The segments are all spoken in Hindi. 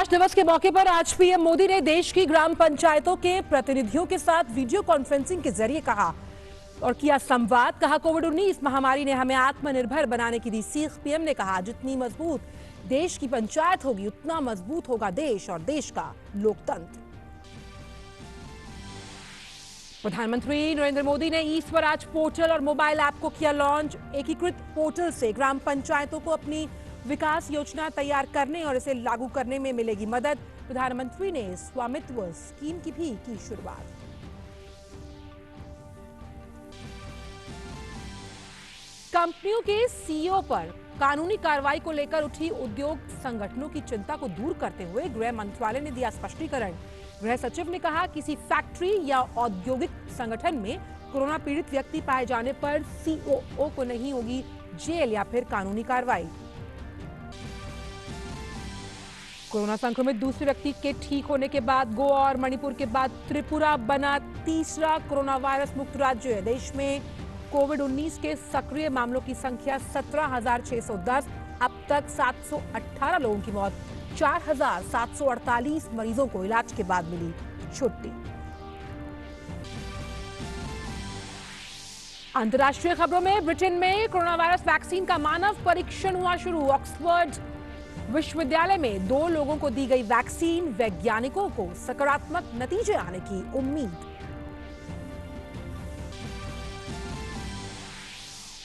राष्ट्र दिवस के मौके पर आज पीएम मोदी ने देश की ग्राम पंचायतों के प्रतिनिधियों के साथ वीडियो कॉन्फ्रेंसिंग के जरिए कहा और किया संवाद। कहा, कोविड-19 महामारी ने हमें आत्मनिर्भर बनाने की दी सीख। पीएम ने कहा, जितनी मजबूत देश की पंचायत होगी उतना मजबूत होगा देश और देश का लोकतंत्र। प्रधानमंत्री नरेंद्र मोदी ने ई स्वराज पोर्टल और मोबाइल ऐप को किया लॉन्च। एकीकृत पोर्टल से ग्राम पंचायतों को अपनी विकास योजना तैयार करने और इसे लागू करने में मिलेगी मदद। प्रधानमंत्री ने स्वामित्व स्कीम की भी की शुरुआत। कंपनियों के सीईओ पर कानूनी कार्रवाई को लेकर उठी उद्योग संगठनों की चिंता को दूर करते हुए गृह मंत्रालय ने दिया स्पष्टीकरण। गृह सचिव ने कहा, किसी फैक्ट्री या औद्योगिक संगठन में कोरोना पीड़ित व्यक्ति पाए जाने पर सीईओ को नहीं होगी जेल या फिर कानूनी कार्रवाई। कोरोना संक्रमित दूसरे व्यक्ति के ठीक होने के बाद गोवा और मणिपुर के बाद त्रिपुरा बना तीसरा कोरोना वायरस मुक्त राज्य। देश में कोविड-19 के सक्रिय मामलों की संख्या 17,610। अब तक 718 लोगों की मौत, 4,748 मरीजों को इलाज के बाद मिली छुट्टी। अंतर्राष्ट्रीय खबरों में ब्रिटेन में कोरोना वायरस वैक्सीन का मानव परीक्षण हुआ शुरू। ऑक्सफोर्ड विश्वविद्यालय में 2 लोगों को दी गई वैक्सीन। वैज्ञानिकों को सकारात्मक नतीजे आने की उम्मीद।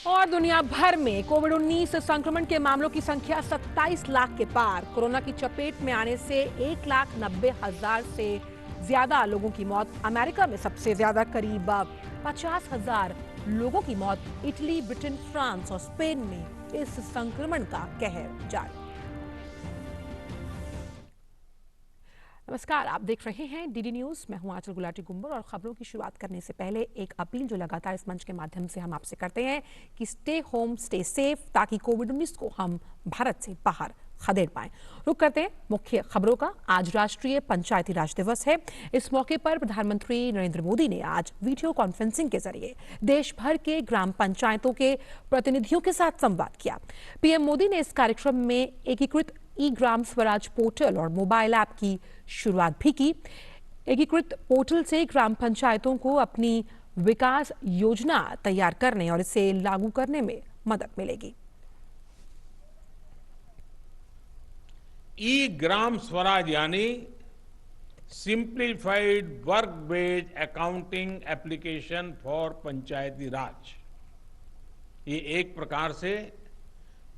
और दुनिया भर में कोविड-19 संक्रमण के मामलों की संख्या 27 लाख के पार। कोरोना की चपेट में आने से 1,90,000 से ज्यादा लोगों की मौत। अमेरिका में सबसे ज्यादा करीब 50,000 लोगों की मौत। इटली, ब्रिटेन, फ्रांस और स्पेन में इस संक्रमण का कहर जारी। नमस्कार, आप देख रहे हैं डीडी न्यूज। मैं हूं आंचल गुलाटी गुंबर और खबरों की शुरुआत करने से पहले एक अपील जो लगातार इस मंच के माध्यम से हम आपसे करते हैं कि स्टे होम, स्टे सेफ, ताकि कोविड-19 को हम भारत से बाहर खदेड़ पाएं। रुक करते हैं मुख्य खबरों का। आज राष्ट्रीय पंचायती राज दिवस है। इस मौके पर प्रधानमंत्री नरेंद्र मोदी ने आज वीडियो कॉन्फ्रेंसिंग के जरिए देश भर के ग्राम पंचायतों के प्रतिनिधियों के साथ संवाद किया। पीएम मोदी ने इस कार्यक्रम में एकीकृत ई ग्राम स्वराज पोर्टल और मोबाइल ऐप की शुरुआत भी की। एकीकृत पोर्टल से ग्राम पंचायतों को अपनी विकास योजना तैयार करने और इसे लागू करने में मदद मिलेगी। ई ग्राम स्वराज यानी simplified work based accounting application for Panchayati Raj. ये एक प्रकार से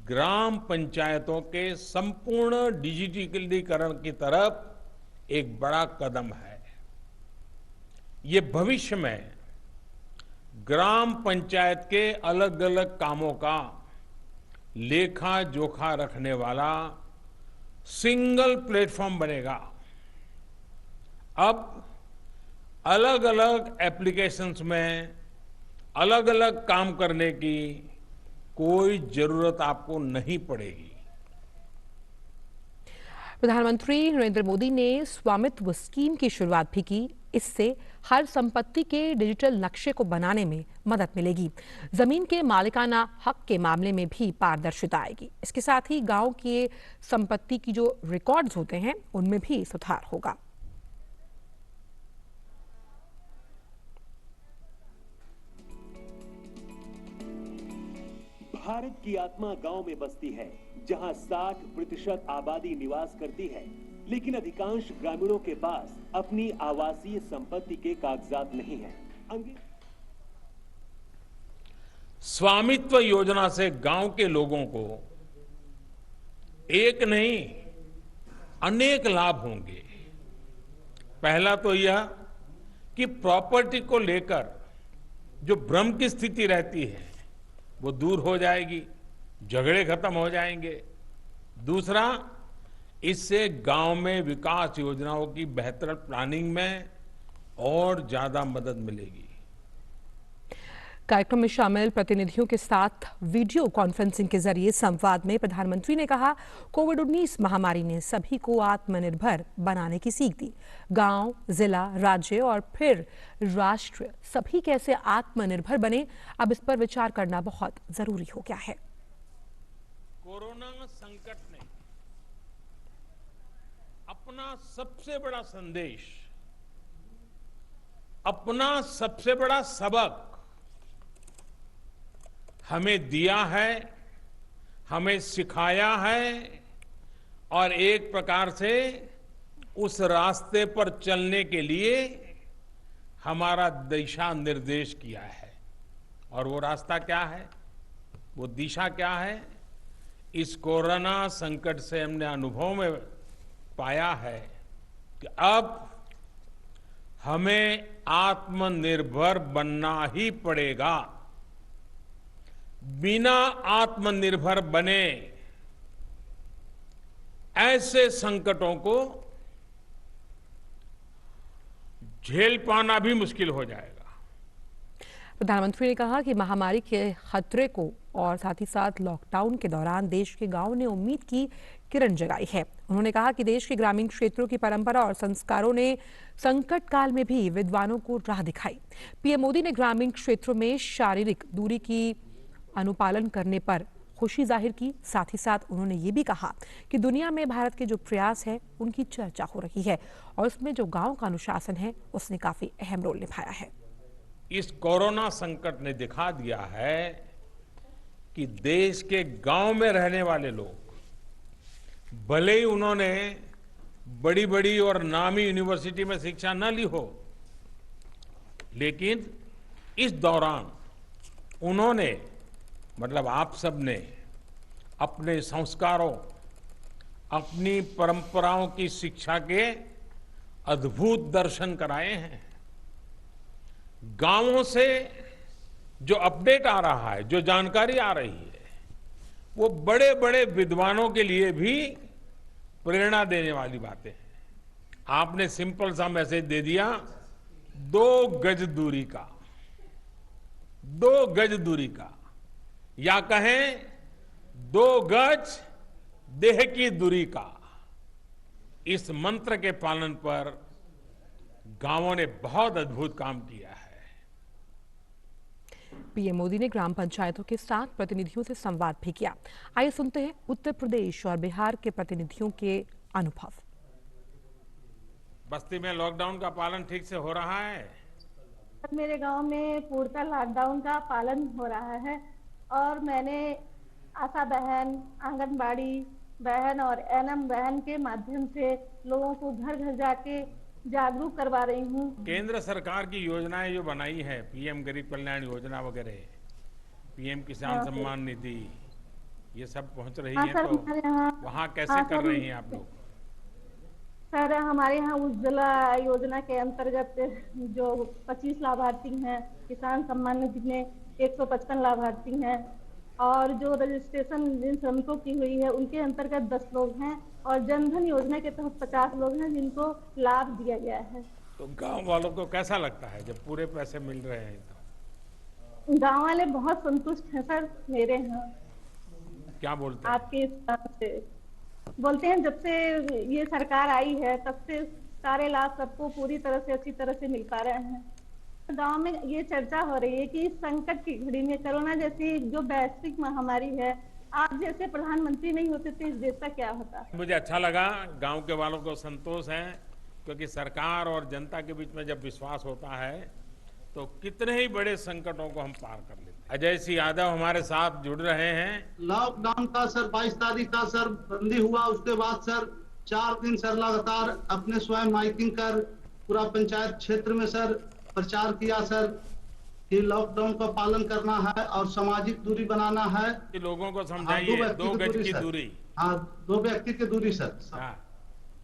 ग्राम पंचायतों के संपूर्ण डिजिटलीकरण की तरफ एक बड़ा कदम है। ये भविष्य में ग्राम पंचायत के अलग अलग कामों का लेखा जोखा रखने वाला सिंगल प्लेटफॉर्म बनेगा। अब अलग अलग एप्लीकेशंस में अलग अलग काम करने की कोई जरूरत आपको नहीं पड़ेगी। प्रधानमंत्री नरेंद्र मोदी ने स्वामित्व स्कीम की शुरुआत भी की। इससे हर संपत्ति के डिजिटल नक्शे को बनाने में मदद मिलेगी। जमीन के मालिकाना हक के मामले में भी पारदर्शिता आएगी। इसके साथ ही गांव की संपत्ति की जो रिकॉर्ड्स होते हैं उनमें भी सुधार होगा। भारत की आत्मा गांव में बसती है, जहां 60% आबादी निवास करती है, लेकिन अधिकांश ग्रामीणों के पास अपनी आवासीय संपत्ति के कागजात नहीं हैं। स्वामित्व योजना से गांव के लोगों को एक नहीं अनेक लाभ होंगे। पहला तो यह कि प्रॉपर्टी को लेकर जो भ्रम की स्थिति रहती है वो दूर हो जाएगी, झगड़े खत्म हो जाएंगे। दूसरा, इससे गांव में विकास योजनाओं की बेहतर प्लानिंग में और ज्यादा मदद मिलेगी। कार्यक्रम में शामिल प्रतिनिधियों के साथ वीडियो कॉन्फ्रेंसिंग के जरिए संवाद में प्रधानमंत्री ने कहा, कोविड-19 महामारी ने सभी को आत्मनिर्भर बनाने की सीख दी। गांव, जिला, राज्य और फिर राष्ट्र सभी कैसे आत्मनिर्भर बने, अब इस पर विचार करना बहुत जरूरी हो गया है। कोरोना संकट ने अपना सबसे बड़ा संदेश, अपना सबसे बड़ा सबक हमें दिया है, हमें सिखाया है और एक प्रकार से उस रास्ते पर चलने के लिए हमारा दिशा निर्देश किया है। और वो रास्ता क्या है, वो दिशा क्या है? इस कोरोना संकट से हमने अनुभव में पाया है कि अब हमें आत्मनिर्भर बनना ही पड़ेगा। बिना आत्मनिर्भर बने ऐसे संकटों को झेल पाना भी मुश्किल हो जाएगा। प्रधानमंत्री ने कहा कि महामारी के खतरे को और साथ ही साथ लॉकडाउन के दौरान देश के गांवों ने उम्मीद की किरण जगाई है। उन्होंने कहा कि देश के ग्रामीण क्षेत्रों की परंपरा और संस्कारों ने संकट काल में भी विद्वानों को राह दिखाई। पीएम मोदी ने ग्रामीण क्षेत्रों में शारीरिक दूरी की अनुपालन करने पर खुशी जाहिर की। साथ ही साथ उन्होंने ये भी कहा कि दुनिया में भारत के जो प्रयास है उनकी चर्चा हो रही है और उसमें जो गांव का अनुशासन है उसने काफी अहम रोल निभाया है। इस कोरोना संकट ने दिखा दिया है कि देश के गांव में रहने वाले लोग, भले ही उन्होंने बड़ी बड़ी और नामी यूनिवर्सिटी में शिक्षा न ली हो, लेकिन इस दौरान उन्होंने, मतलब आप सब ने अपने संस्कारों, अपनी परंपराओं की शिक्षा के अद्भुत दर्शन कराए हैं। गांवों से जो अपडेट आ रहा है, जो जानकारी आ रही है, वो बड़े बड़े विद्वानों के लिए भी प्रेरणा देने वाली बातें हैं। आपने सिंपल सा मैसेज दे दिया, 2 गज दूरी का, 2 गज दूरी का, या कहें 2 गज देह की दूरी का। इस मंत्र के पालन पर गांवों ने बहुत अद्भुत काम किया है। पीएम मोदी ने ग्राम पंचायतों के 7 प्रतिनिधियों से संवाद भी किया। आइए सुनते हैं उत्तर प्रदेश और बिहार के प्रतिनिधियों के अनुभव। बस्ती में लॉकडाउन का पालन ठीक से हो रहा है? मेरे गांव में पूर्णतः लॉकडाउन का पालन हो रहा है और मैंने आशा बहन, आंगनबाड़ी बहन और एनएम बहन के माध्यम से लोगों को घर घर जाके जागरूक करवा रही हूँ। केंद्र सरकार की योजनाएं जो बनाई है, पीएम गरीब कल्याण योजना वगैरह, पीएम किसान सम्मान निधि, ये सब पहुंच रही है, तो वहाँ कैसे कर रही हैं आप लोग? सर, हमारे यहाँ उज्ज्वला योजना के अंतर्गत जो 25 लाभार्थी हैं, किसान सम्मान निधि में 155 लाभार्थी हैं और जो रजिस्ट्रेशन जिन श्रमिकों की हुई है उनके अंतर्गत 10 लोग हैं और जनधन योजना के तहत 50 लोग हैं जिनको लाभ दिया गया है। तो गांव वालों को कैसा लगता है जब पूरे पैसे मिल रहे हैं? तो गांव वाले बहुत संतुष्ट हैं सर। मेरे यहाँ क्या बोलते हैं? आपके हिसाब से बोलते हैं, जब से ये सरकार आई है तब से सारे लाभ सबको पूरी तरह से अच्छी तरह से मिल पा रहे हैं। गांव में ये चर्चा हो रही है कि इस संकट की घड़ी में, कोरोना जैसी जो वैश्विक महामारी है, आप जैसे प्रधानमंत्री नहीं होते तो इस देश का क्या होता। मुझे अच्छा लगा, गांव के वालों को संतोष है, क्योंकि सरकार और जनता के बीच में जब विश्वास होता है तो कितने ही बड़े संकटों को हम पार कर लेते हैं। अजय सिंह यादव हमारे साथ जुड़ रहे हैं। लॉकडाउन का सर 22 तारीख का सर बंदी हुआ, उसके बाद सर 4 दिन सर लगातार अपने स्वयं माइकिंग कर पूरा पंचायत क्षेत्र में सर प्रचार किया सर कि लॉकडाउन का पालन करना है और सामाजिक दूरी बनाना है। लोगों को समझाइए, 2 गज की दूरी। हाँ, 2 व्यक्ति की दूरी सर।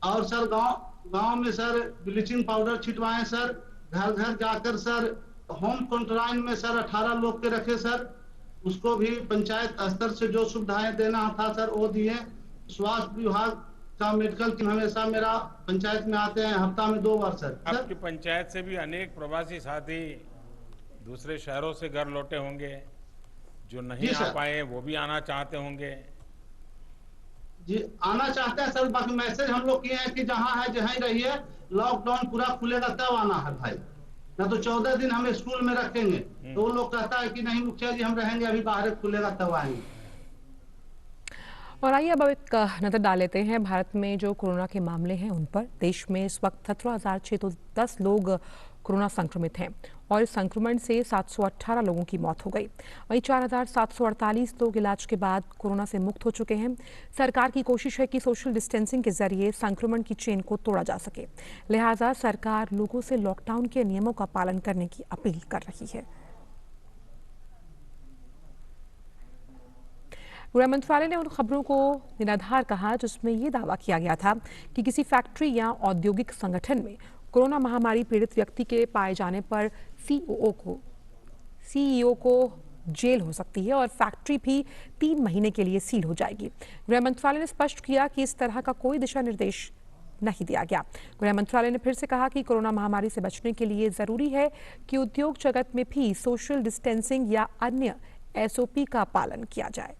और सर गांव में सर ब्लीचिंग पाउडर छिटवाएं सर, घर घर जाकर सर होम क्वारंटाइन में सर 18 लोग के रखे सर, उसको भी पंचायत स्तर से जो सुविधाएं देना था सर वो दिए। स्वास्थ्य विभाग का मेडिकल टीम हमेशा मेरा पंचायत में आते हैं, हफ्ता में 2 बार सर। आपकी पंचायत से भी अनेक प्रवासी साथी दूसरे शहरों से घर लौटे होंगे, जो नहीं आ पाए वो भी आना चाहते होंगे। जी आना चाहते हैं सर, बाकी मैसेज हम लोग किए हैं कि जहां है जहां रहिए, लॉकडाउन पूरा खुलेगा तब आना है भाई, ना तो 14 दिन हम स्कूल में रखेंगे। तो वो लोग कहता है कि नहीं मुखिया जी हम रहेंगे, अभी बाहर खुलेगा तब आएंगे। और आइए अब एक नजर डाल लेते हैं भारत में जो कोरोना के मामले हैं उन पर। देश में इस वक्त 17,610 लोग कोरोना संक्रमित हैं और इस संक्रमण से 718 लोगों की मौत हो गई। वहीं 4,748 लोग इलाज के बाद कोरोना से मुक्त हो चुके हैं। सरकार की कोशिश है कि सोशल डिस्टेंसिंग के जरिए संक्रमण की चेन को तोड़ा जा सके, लिहाजा सरकार लोगों से लॉकडाउन के नियमों का पालन करने की अपील कर रही है। गृह मंत्रालय ने उन खबरों को निराधार कहा जिसमें यह दावा किया गया था कि किसी फैक्ट्री या औद्योगिक संगठन में कोरोना महामारी पीड़ित व्यक्ति के पाए जाने पर सीईओ को जेल हो सकती है और फैक्ट्री भी 3 महीने के लिए सील हो जाएगी। गृह मंत्रालय ने स्पष्ट किया कि इस तरह का कोई दिशा निर्देश नहीं दिया गया। गृह मंत्रालय ने फिर से कहा कि कोरोना महामारी से बचने के लिए जरूरी है कि उद्योग जगत में भी सोशल डिस्टेंसिंग या अन्य एसओपी का पालन किया जाए।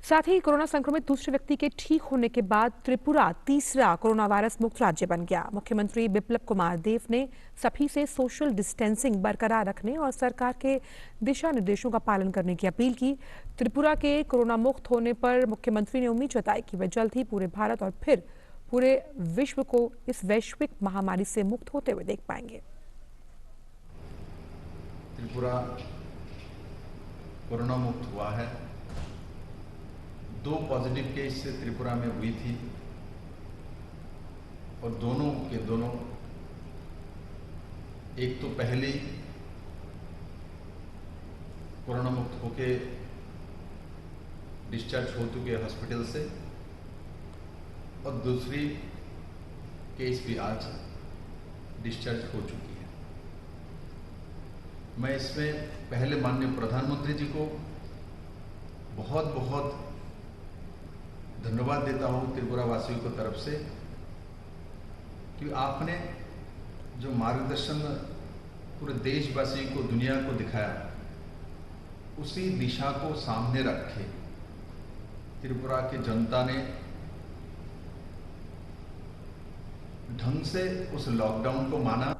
साथ ही कोरोना संक्रमित दूसरे व्यक्ति के ठीक होने के बाद त्रिपुरा तीसरा कोरोना वायरस मुक्त राज्य बन गया। मुख्यमंत्री बिप्लब कुमार देव ने सभी से सोशल डिस्टेंसिंग बरकरार रखने और सरकार के दिशा निर्देशों का पालन करने की अपील की। त्रिपुरा के कोरोना मुक्त होने पर मुख्यमंत्री ने उम्मीद जताई कि वे जल्द ही पूरे भारत और फिर पूरे विश्व को इस वैश्विक महामारी से मुक्त होते हुए देख पाएंगे। त्रिपुरा कोरोना मुक्त हुआ है। 2 पॉजिटिव केस से त्रिपुरा में हुई थी और दोनों के दोनों एक तो पहले ही कोरोना मुक्त होके डिस्चार्ज हो चुके हॉस्पिटल से और दूसरी केस भी आज डिस्चार्ज हो चुकी है। मैं इसमें पहले माननीय प्रधानमंत्री जी को बहुत बहुत धन्यवाद देता हूं त्रिपुरा वासियों की तरफ से कि आपने जो मार्गदर्शन पूरे देशवासियों को, दुनिया को दिखाया, उसी दिशा को सामने रखे त्रिपुरा की जनता ने ढंग से उस लॉकडाउन को माना।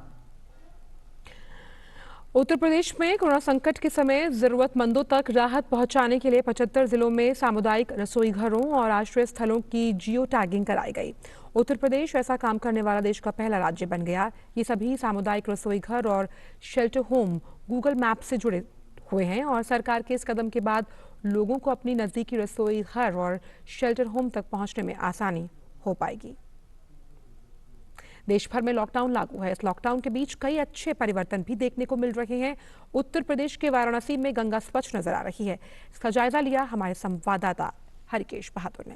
उत्तर प्रदेश में कोरोना संकट के समय जरूरतमंदों तक राहत पहुंचाने के लिए 75 जिलों में सामुदायिक रसोई घरों और आश्रय स्थलों की जियो टैगिंग कराई गई। उत्तर प्रदेश ऐसा काम करने वाला देश का पहला राज्य बन गया। ये सभी सामुदायिक रसोई घर और शेल्टर होम गूगल मैप से जुड़े हुए हैं और सरकार के इस कदम के बाद लोगों को अपनी नजदीकी रसोई घर और शेल्टर होम तक पहुंचने में आसानी हो पाएगी। देश भर में लॉकडाउन लागू है। इस लॉकडाउन के बीच कई अच्छे परिवर्तन भी देखने को मिल रहे हैं। उत्तर प्रदेश के वाराणसी में गंगा स्वच्छ नजर आ रही है। इसका जायजा लिया हमारे संवाददाता हरिकेश बहादुर ने।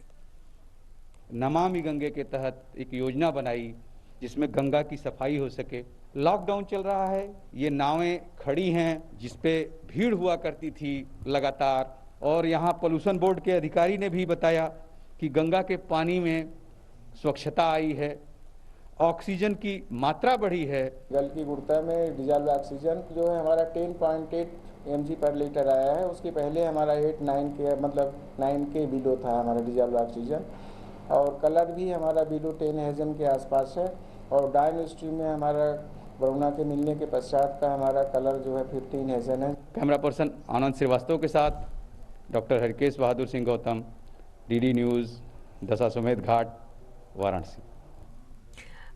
नमामि गंगे के तहत एक योजना बनाई जिसमें गंगा की सफाई हो सके। लॉकडाउन चल रहा है, ये नावें खड़ी हैं जिसपे भीड़ हुआ करती थी लगातार, और यहाँ पोल्यूशन बोर्ड के अधिकारी ने भी बताया कि गंगा के पानी में स्वच्छता आई है, ऑक्सीजन की मात्रा बढ़ी है। जल की गुणवत्ता में डिजॉल्व ऑक्सीजन जो है हमारा 10.8 mg पर लीटर आया है। उसके पहले हमारा 9 के बिलो था हमारा डिजॉल्व ऑक्सीजन, और कलर भी हमारा बिलो 10 हेजन के आसपास है। और डाइन स्ट्रीम में हमारा वरुणा के मिलने के पश्चात का हमारा कलर जो है 15 हेजन है। कैमरा पर्सन आनंद श्रीवास्तव के साथ doctor Harkesh Bahadur Singh Gautam, DD news, Dashashwamedh Ghat, Varanasi.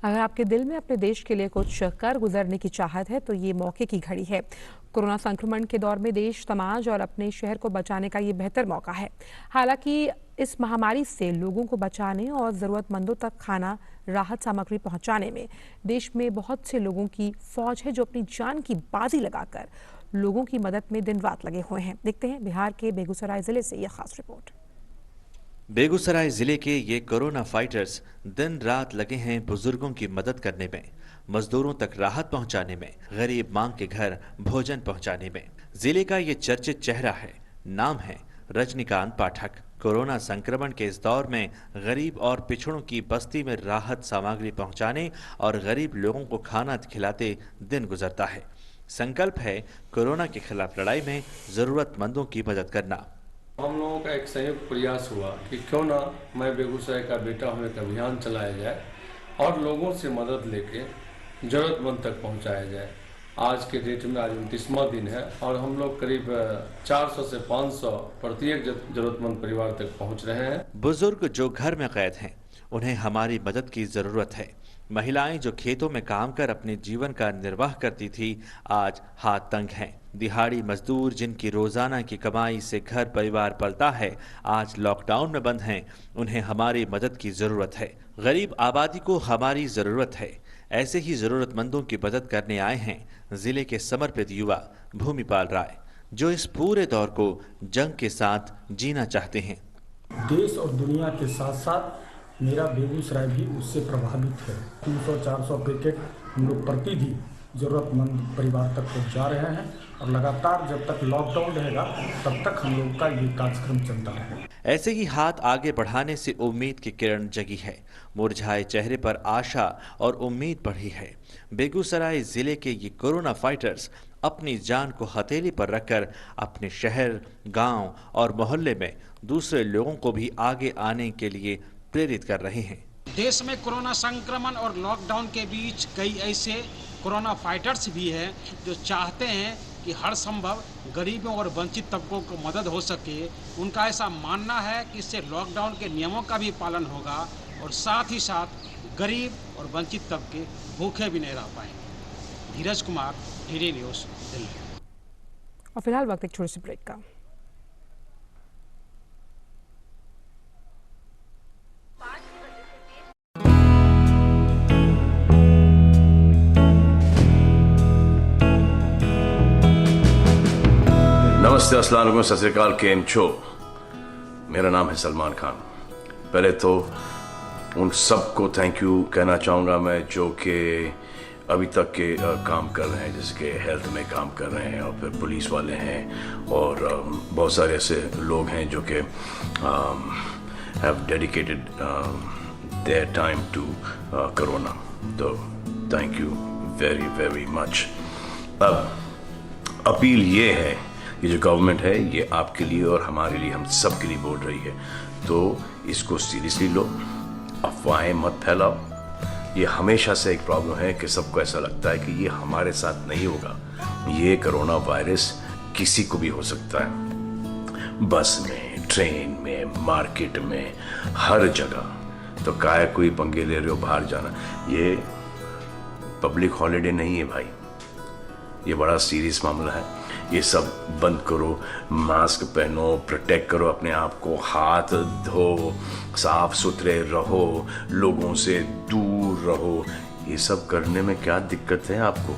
अगर आपके दिल में अपने देश के लिए कुछ कर गुजरने की चाहत है तो ये मौके की घड़ी है। कोरोना संक्रमण के दौर में देश, समाज और अपने शहर को बचाने का ये बेहतर मौका है। हालांकि इस महामारी से लोगों को बचाने और ज़रूरतमंदों तक खाना, राहत सामग्री पहुंचाने में देश में बहुत से लोगों की फौज है जो अपनी जान की बाजी लगाकर लोगों की मदद में दिन रात लगे हुए हैं। देखते हैं बिहार के बेगूसराय जिले से यह खास रिपोर्ट। बेगूसराय जिले के ये कोरोना फाइटर्स दिन रात लगे हैं बुजुर्गों की मदद करने में, मजदूरों तक राहत पहुंचाने में, गरीब मां के घर भोजन पहुंचाने में। जिले का ये चर्चित चेहरा है, नाम है रजनीकांत पाठक। कोरोना संक्रमण के इस दौर में गरीब और पिछड़ों की बस्ती में राहत सामग्री पहुंचाने और गरीब लोगों को खाना खिलाते दिन गुजरता है। संकल्प है कोरोना के खिलाफ लड़ाई में जरूरतमंदों की मदद करना। हम लोगों का एक संयुक्त प्रयास हुआ कि क्यों ना मैं बेगूसराय का बेटा हूँ एक अभियान चलाया जाए और लोगों से मदद लेके जरूरतमंद तक पहुँचाया जाए। आज के डेट में आज 29वां दिन है और हम लोग करीब 400 से 500 प्रत्येक जरूरतमंद परिवार तक पहुंच रहे हैं। बुजुर्ग जो घर में कैद हैं, उन्हें हमारी मदद की जरूरत है। महिलाएं जो खेतों में काम कर अपने जीवन का निर्वाह करती थी, आज हाथ तंग हैं। दिहाड़ी मजदूर जिनकी रोजाना की कमाई से घर परिवार पलता है, आज लॉकडाउन में बंद हैं। उन्हें हमारी मदद की जरूरत है। गरीब आबादी को हमारी जरूरत है। ऐसे ही जरूरतमंदों की मदद करने आए हैं जिले के समर्पित युवा भूमिपाल राय, जो इस पूरे दौर को जंग के साथ जीना चाहते हैं। देश और दुनिया के साथ साथ मेरा बेगूसराय भी उससे प्रभावित है। 300-400 पैकेट हम लोग प्रतिदिन जरूरतमंद परिवार तक पहुंचा रहे हैं और लगातार जब तक लॉकडाउन रहेगा तब तक हम लोग का ये कार्यक्रम चलता रहेगा। ऐसे ही हाथ आगे बढ़ाने से उम्मीद की किरण जगी है। मुरझाए चेहरे पर आशा और उम्मीद बढ़ी है। बेगूसराय जिले के ये कोरोना फाइटर्स अपनी जान को हथेली पर रखकर अपने शहर, गांव और मोहल्ले में दूसरे लोगों को भी आगे आने के लिए प्रेरित कर रहे हैं। देश में कोरोना संक्रमण और लॉकडाउन के बीच कई ऐसे कोरोना फाइटर्स भी हैं जो चाहते हैं कि हर संभव गरीबों और वंचित तबकों को मदद हो सके। उनका ऐसा मानना है कि इससे लॉकडाउन के नियमों का भी पालन होगा और साथ ही साथ गरीब और वंचित तबके भूखे भी नहीं रह पाएंगे। धीरज कुमार, डीडी न्यूज़, दिल्ली। और फिलहाल वक्त एक छोटे से ब्रेक का। नमस्ते, अस्सलाम वालेकुम, सत श्री अकाल, केम छो। मेरा नाम है सलमान खान। पहले तो उन सबको थैंक यू कहना चाहूँगा मैं जो कि अभी तक के काम कर रहे हैं, जैसे कि हेल्थ में काम कर रहे हैं और फिर पुलिस वाले हैं और बहुत सारे ऐसे लोग हैं जो कि have dedicated their time to corona. तो thank you very very much. अब अपील ये है कि जो गवर्नमेंट है ये आपके लिए और हमारे लिए, हम सब के लिए बोल रही है, तो इसको सीरियसली लो, अफवाहें मत फैलाओ। ये हमेशा से एक प्रॉब्लम है कि सबको ऐसा लगता है कि ये हमारे साथ नहीं होगा। ये कोरोना वायरस किसी को भी हो सकता है, बस में, ट्रेन में, मार्केट में, हर जगह। तो काहे कोई पंगे ले रहे हो बाहर जाना? ये पब्लिक हॉलीडे नहीं है भाई, ये बड़ा सीरियस मामला है। ये सब बंद करो, मास्क पहनो, प्रोटेक्ट करो अपने आप को, हाथ धो, साफ सुथरे रहो, लोगों से दूर रहो। ये सब करने में क्या दिक्कत है आपको?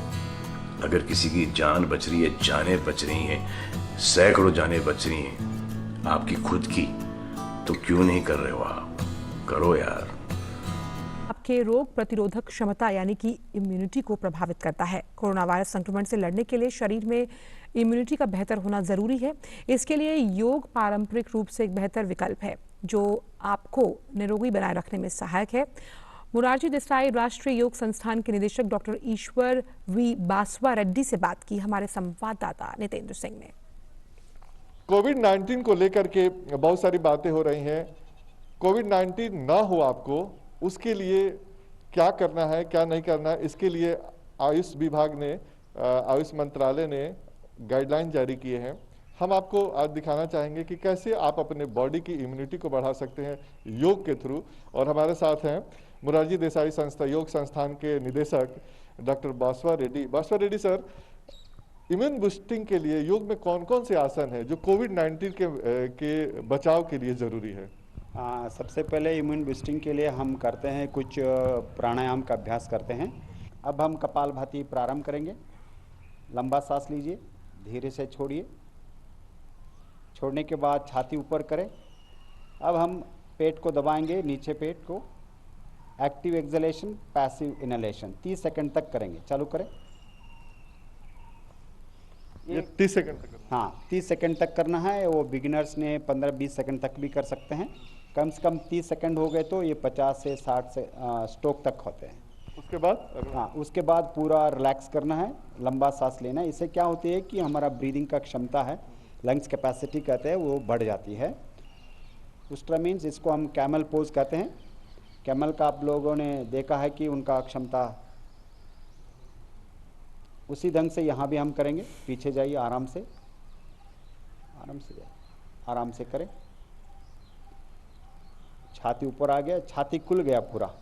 अगर किसी की जान बच रही है, जानें बच रही हैं, सैकड़ों जानें बच रही हैं आपकी खुद की, तो क्यों नहीं कर रहे हो आप? करो यार। आपके रोग प्रतिरोधक क्षमता यानी कि इम्यूनिटी को प्रभावित करता है। कोरोना वायरस संक्रमण से लड़ने के लिए शरीर में इम्यूनिटी का बेहतर होना जरूरी है। इसके लिए योग पारंपरिक रूप से एक बेहतर विकल्प है जो आपको निरोगी बनाए रखने में सहायक है। मोरारजी देसाई राष्ट्रीय योग संस्थान के निदेशक doctor Ishwar we Basava Reddy से बात की हमारे संवाददाता नितेंद्र सिंह ने। कोविड-19 को लेकर के बहुत सारी बातें हो रही हैं। कोविड-19 ना हो आपको, उसके लिए क्या करना है, क्या नहीं करना है, इसके लिए आयुष विभाग ने, आयुष मंत्रालय ने गाइडलाइन जारी किए हैं। हम आपको आज दिखाना चाहेंगे कि कैसे आप अपने बॉडी की इम्यूनिटी को बढ़ा सकते हैं योग के थ्रू। और हमारे साथ हैं मोरारजी देसाई योग संस्थान के निदेशक doctor Basava Reddy. Basava Reddy sir, immune boosting के लिए योग में कौन कौन से आसन हैं जो कोविड-19 के बचाव के लिए ज़रूरी है? सबसे पहले इम्यून बूस्टिंग के लिए हम करते हैं कुछ प्राणायाम का अभ्यास करते हैं। अब हम कपालभाति प्रारंभ करेंगे। लंबा सांस लीजिए, धीरे से छोड़िए, छोड़ने के बाद छाती ऊपर करें। अब हम पेट को दबाएंगे, नीचे पेट को। Active acceleration, passive inhalation 30 second तक करेंगे। चालू करें। ये 30 सेकंड तक? हाँ, 30 सेकंड तक करना है। वो बिगिनर्स ने 15-20 सेकंड तक भी कर सकते हैं। कम से कम 30 सेकंड हो गए तो ये 50 से 60 से स्ट्रोक तक होते हैं। उसके बाद? हाँ, उसके बाद पूरा रिलैक्स करना है, लंबा सांस लेना है। इससे क्या होती है कि हमारा ब्रीदिंग का क्षमता है, लंग्स कैपेसिटी कहते हैं, वो बढ़ जाती है। उस्ट्रा मीन्स इसको हम कैमल पोज कहते हैं। कैमल का आप लोगों ने देखा है कि उनका क्षमता उसी ढंग से यहाँ भी हम करेंगे। पीछे जाइए, आराम से जाइए, आराम से करें। छाती ऊपर आ गया, छाती खुल गया पूरा।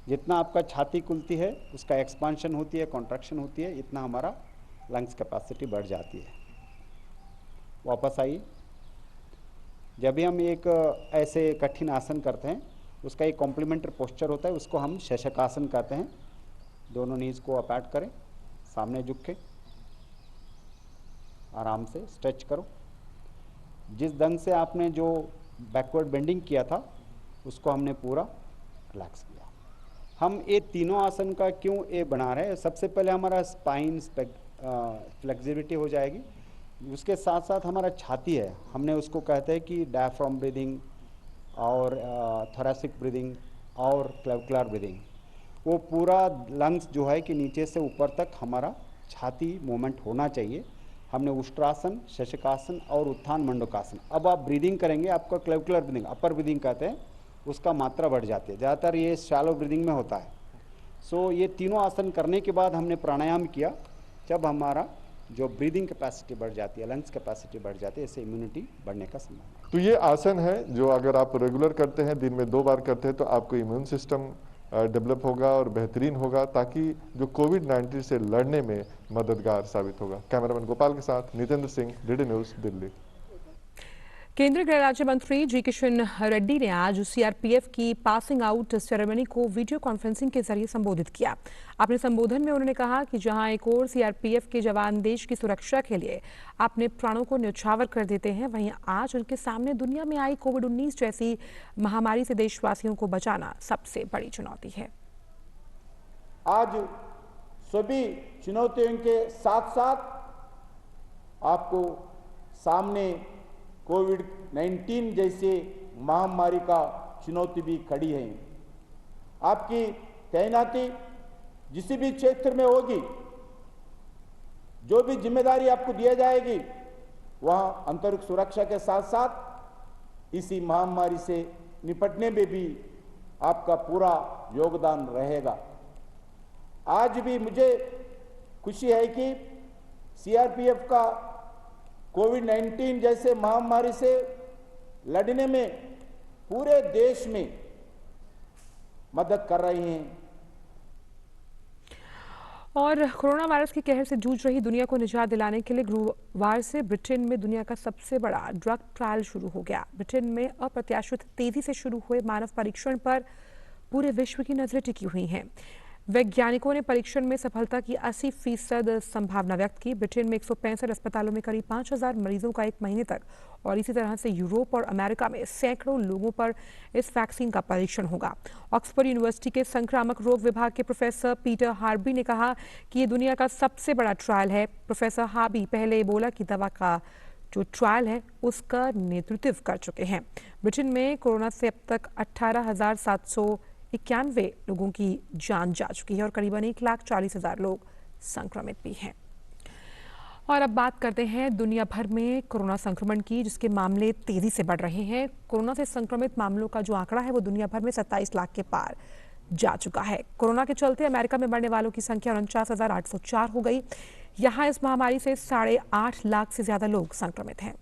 जितना आपका छाती खुलती है उसका एक्सपांशन होती है, कॉन्ट्रैक्शन होती है, इतना हमारा लंग्स कैपेसिटी बढ़ जाती है। वापस आइए। जब भी हम एक ऐसे कठिन आसन करते हैं उसका एक कॉम्प्लीमेंट्री पोस्चर होता है, उसको हम शशकासन कहते हैं। दोनों नीज को अपार्ट करें, सामने झुक के आराम से स्ट्रेच करो। जिस ढंग से आपने जो बैकवर्ड बेंडिंग किया था उसको हमने पूरा रिलैक्स किया। हम ये तीनों आसन का क्यों ये बना रहे हैं? सबसे पहले हमारा स्पाइन फ्लेक्सिबिलिटी हो जाएगी, उसके साथ साथ हमारा छाती है, हमने उसको कहते हैं कि डायफ्राम ब्रीदिंग और थोरेसिक ब्रीदिंग और क्लेविकुलर ब्रीदिंग, वो पूरा लंग्स जो है कि नीचे से ऊपर तक हमारा छाती मूवमेंट होना चाहिए। हमने उष्ट्रासन, शशकासन और उत्थान मंडूकासन। अब आप ब्रीदिंग करेंगे, आपका क्लेविकुलर ब्रीदिंग, अपर ब्रीदिंग कहते हैं, उसका मात्रा बढ़ जाती है। ज़्यादातर ये शैलो ब्रीदिंग में होता है। सो ये तीनों आसन करने के बाद हमने प्राणायाम किया, जब हमारा जो ब्रीदिंग कैपेसिटी बढ़ जाती है, लंग्स कैपेसिटी बढ़ जाती है, इससे इम्यूनिटी बढ़ने का संभावना है। तो ये आसन है जो अगर आप रेगुलर करते हैं, दिन में 2 बार करते हैं, तो आपको इम्यून सिस्टम डेवलप होगा और बेहतरीन होगा, ताकि जो कोविड-19 से लड़ने में मददगार साबित होगा। कैमरामैन गोपाल के साथ नितेंद्र सिंह, डीडी न्यूज़, दिल्ली। केंद्रीय गृह राज्य मंत्री जी किशन रेड्डी ने आज सीआरपीएफ की पासिंग आउट सेरेमनी को वीडियो कॉन्फ्रेंसिंग के जरिए संबोधित किया। अपने संबोधन में उन्होंने कहा कि जहां एक ओर सीआरपीएफ के जवान देश की सुरक्षा के लिए अपने प्राणों को न्यौछावर कर देते हैं, वहीं आज उनके सामने दुनिया में आई कोविड-19 जैसी महामारी से देशवासियों को बचाना सबसे बड़ी चुनौती है। आज सभी चुनौतियों के साथ साथ आपको सामने कोविड-19 जैसे महामारी का चुनौती भी खड़ी है। आपकी तैनाती जिस भी क्षेत्र में होगी, जो भी जिम्मेदारी आपको दिया जाएगी, वहां आंतरिक सुरक्षा के साथ साथ इसी महामारी से निपटने में भी आपका पूरा योगदान रहेगा। आज भी मुझे खुशी है कि सीआरपीएफ का कोविड-19 जैसे महामारी से लड़ने में पूरे देश में मदद कर रही हैं। और कोरोना वायरस के कहर से जूझ रही दुनिया को निजात दिलाने के लिए गुरुवार से ब्रिटेन में दुनिया का सबसे बड़ा ड्रग ट्रायल शुरू हो गया। ब्रिटेन में अप्रत्याशित तेजी से शुरू हुए मानव परीक्षण पर पूरे विश्व की नजरें टिकी हुई हैं। वैज्ञानिकों ने परीक्षण में सफलता की 80% संभावना व्यक्त की। ब्रिटेन में 165 अस्पतालों में करीब 5000 मरीजों का 1 महीने तक और इसी तरह से यूरोप और अमेरिका में सैकड़ों लोगों पर इस वैक्सीन का परीक्षण होगा। ऑक्सफोर्ड यूनिवर्सिटी के संक्रामक रोग विभाग के प्रोफेसर पीटर हार्बी ने कहा कि ये दुनिया का सबसे बड़ा ट्रायल है। प्रोफेसर हार्बी पहले एबोला की दवा का जो ट्रायल है उसका नेतृत्व कर चुके हैं। ब्रिटेन में कोरोना से अब तक 18,791 लोगों की जान जा चुकी है और करीबन 1,40,000 लोग संक्रमित भी हैं। और अब बात करते हैं दुनिया भर में कोरोना संक्रमण की, जिसके मामले तेजी से बढ़ रहे हैं। कोरोना से संक्रमित मामलों का जो आंकड़ा है वो दुनिया भर में 27 लाख के पार जा चुका है। कोरोना के चलते अमेरिका में मरने वालों की संख्या 49,804 हो गई। यहाँ इस महामारी से 8.5 लाख से ज्यादा लोग संक्रमित हैं।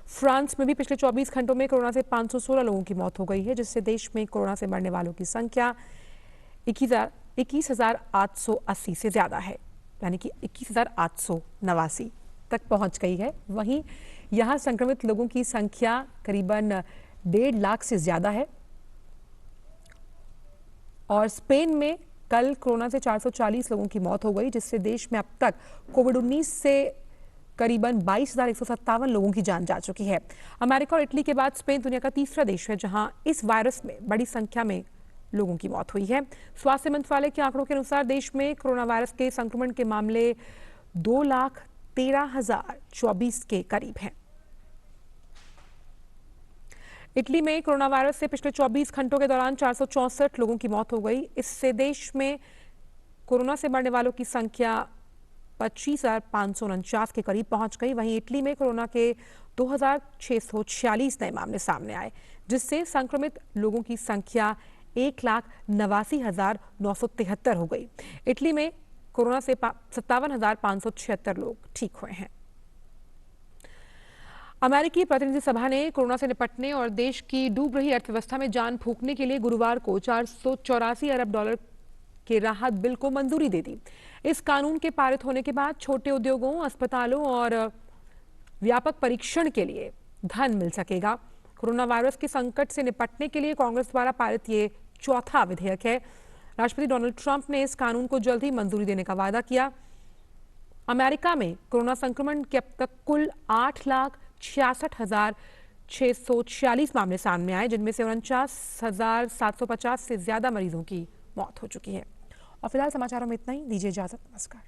फ्रांस में भी पिछले 24 घंटों में कोरोना से 516 लोगों की मौत हो गई है, जिससे देश में कोरोना से मरने वालों की संख्या 21,880 से ज्यादा है, यानी कि 21,889 तक पहुंच गई है। वहीं यहां संक्रमित लोगों की संख्या करीबन 1.5 लाख से ज्यादा है। और स्पेन में कल कोरोना से 440 लोगों की मौत हो गई, जिससे देश में अब तक कोविड-19 से करीबन 22,157 लोगों की जान जा चुकी है। अमेरिका और इटली के बाद स्पेन दुनिया का तीसरा देश है जहां इस वायरस में बड़ी संख्या में लोगों की मौत हुई है। स्वास्थ्य मंत्रालय के आंकड़ों के अनुसार देश में कोरोना वायरस के संक्रमण के मामले 2,13,024 के करीब हैं। इटली में कोरोना वायरस से पिछले 24 घंटों के दौरान 464 लोगों की मौत हो गई। इससे देश में कोरोना से मरने वालों की संख्या 25,549 के करीब पहुंच गई। वहीं इटली में कोरोना के 2,646 नए मामले सामने आए, जिससे संक्रमित लोगों की संख्या 1,89,973 हो गई। इटली में कोरोना से 57,576 लोग ठीक हुए हैं। अमेरिकी प्रतिनिधि सभा ने कोरोना से निपटने और देश की डूब रही अर्थव्यवस्था में जान फूंकने के लिए गुरुवार को $484 अरब के राहत बिल को मंजूरी दे दी। इस कानून के पारित होने के बाद छोटे उद्योगों, अस्पतालों और व्यापक परीक्षण के लिए धन मिल सकेगा। कोरोना वायरस के संकट से निपटने के लिए कांग्रेस द्वारा पारित ये चौथा विधेयक है। राष्ट्रपति डोनाल्ड ट्रंप ने इस कानून को जल्द ही मंजूरी देने का वादा किया। अमेरिका में कोरोना संक्रमण के अब तक कुल 8,66,646 मामले सामने आए, जिनमें से 49,750 से ज्यादा मरीजों की मौत हो चुकी है। और फिलहाल समाचारों में इतना ही। दीजिए इजाजत। नमस्कार।